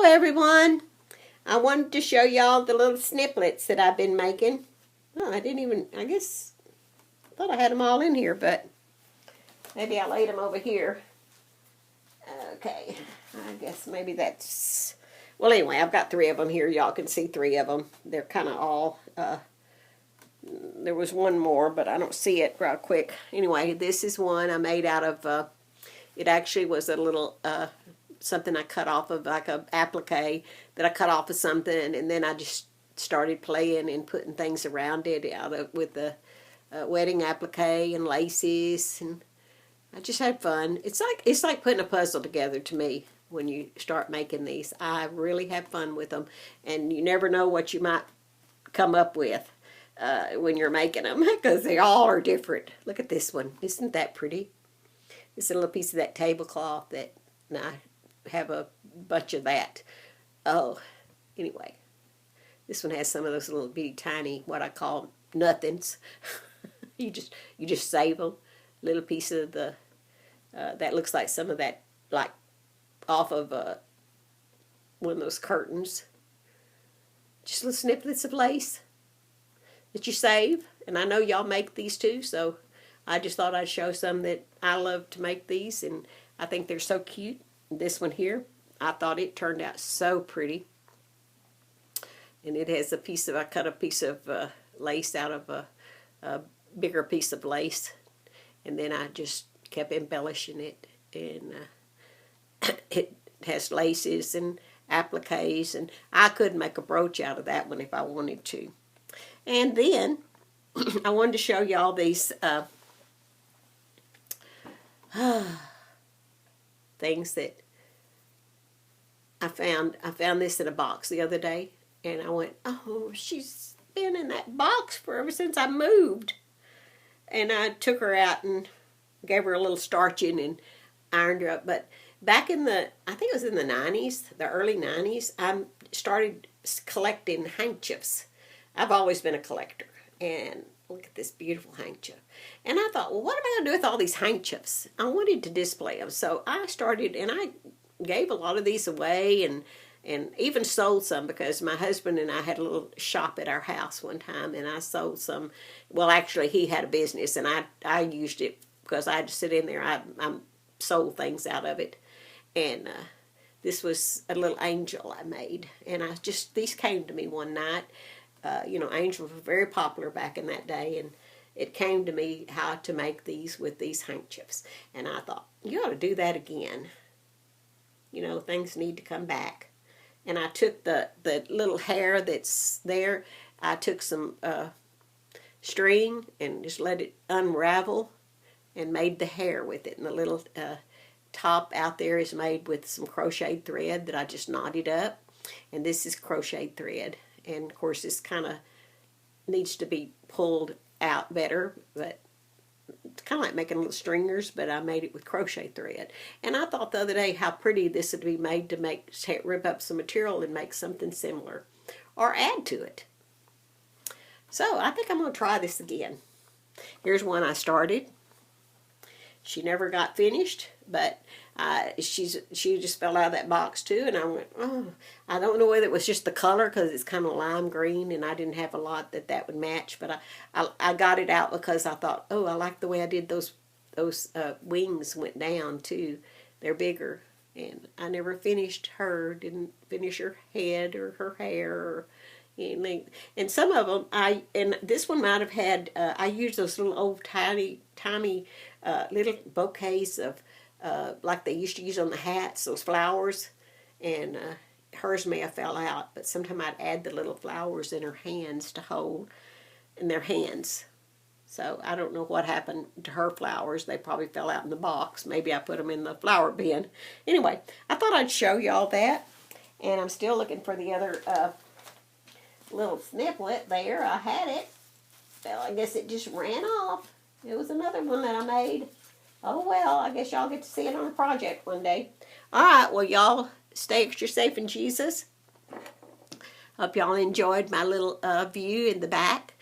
Hello everyone. I wanted to show y'all the little snippets that I've been making. Oh, I guess, I thought I had them all in here, but maybe I laid them over here. Okay, I guess maybe that's, well anyway, I've got three of them here. Y'all can see three of them. They're kind of all, there was one more, but I don't see it real quick. Anyway, this is one I made out of, it actually was a little, something I cut off of, like a applique that I cut off of something, and then I just started playing and putting things around it with the wedding applique and laces, and I just had fun. It's like putting a puzzle together to me when you start making these. I really have fun with them, and you never know what you might come up with when you're making them because they all are different. Look at this one. Isn't that pretty? It's a little piece of that tablecloth that I have a bunch of that. Oh, anyway, this one has some of those little bitty tiny, what I call nothings. you just save them. Little piece of the that looks like some of that, like off of one of those curtains. Just little snippets of lace that you save, and I know y'all make these too, so I just thought I'd show some that I love to make these, and I think they're so cute. This one here, I thought it turned out so pretty. And it has I cut a piece of lace out of a bigger piece of lace. And then I just kept embellishing it. And it has laces and appliques. And I could make a brooch out of that one if I wanted to. And then I wanted to show y'all these things that I found this in a box the other day, and I went, oh, she's been in that box for ever since I moved. And I took her out and gave her a little starching and ironed her up. But back in I think it was in the 90s, the early 90s, I started collecting handkerchiefs. I've always been a collector. And look at this beautiful handkerchief. And I thought, well, what am I going to do with all these handkerchiefs? I wanted to display them. So I started, and I gave a lot of these away and even sold some because my husband and I had a little shop at our house one time, and I sold some. Well, actually, he had a business, and I used it because I had to sit in there. I sold things out of it. And this was a little angel I made. And these came to me one night. Angels were very popular back in that day, and it came to me how to make these with these handkerchiefs. And I thought, you ought to do that again. Things need to come back. And I took the little hair that's there, I took some string and just let it unravel and made the hair with it. And the little top out there is made with some crocheted thread that I just knotted up. And this is crocheted thread. And of course this kind of needs to be pulled out better, but it's kind of like making little stringers, but I made it with crochet thread. And I thought the other day how pretty this would be made to rip up some material and make something similar or add to it. So I think I'm going to try this again. Here's one I started. She never got finished, but she just fell out of that box too, and I went, oh, I don't know whether it was just the color because it's kind of lime green, and I didn't have a lot that would match, but I got it out because I thought, oh, I like the way I did those wings went down too. They're bigger, and I never finished her, didn't finish her head or her hair or anything. And some of them, and this one might have had, I used those little old tiny little bouquets of like they used to use on the hats, those flowers, and hers may have fell out, but sometimes I'd add the little flowers in her hands to hold in their hands. So I don't know what happened to her flowers. They probably fell out in the box. Maybe I put them in the flower bin. Anyway, I thought I'd show y'all that, and I'm still looking for the other little snippet there. I had it. Well, I guess it just ran off. It was another one that I made. Oh, well, I guess y'all get to see it on a project one day. All right, well, y'all stay extra safe in Jesus. Hope y'all enjoyed my little view in the back.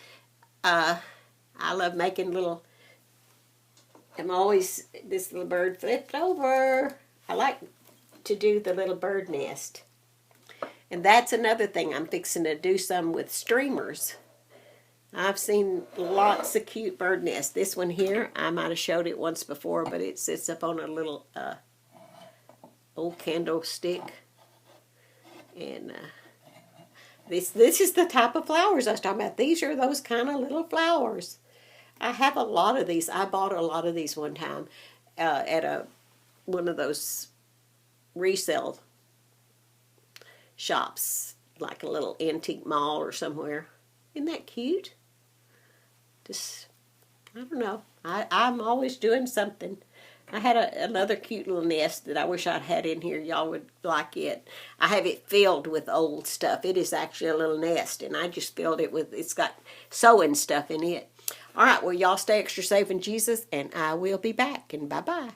I love making this little bird flipped over. I like to do the little bird nest. And that's another thing. I'm fixing to do some with streamers. I've seen lots of cute bird nests. This one here, I might have showed it once before, but it sits up on a little old candlestick. And this is the type of flowers I was talking about. These are those kind of little flowers. I have a lot of these. I bought a lot of these one time at one of those resale shops, like a little antique mall or somewhere. Isn't that cute? Just, I don't know. I'm always doing something. I had another cute little nest that I wish I'd had in here. Y'all would like it. I have it filled with old stuff. It is actually a little nest, and I just filled it with, it's got sewing stuff in it. All right, well, y'all stay extra safe in Jesus, and I will be back, and bye-bye.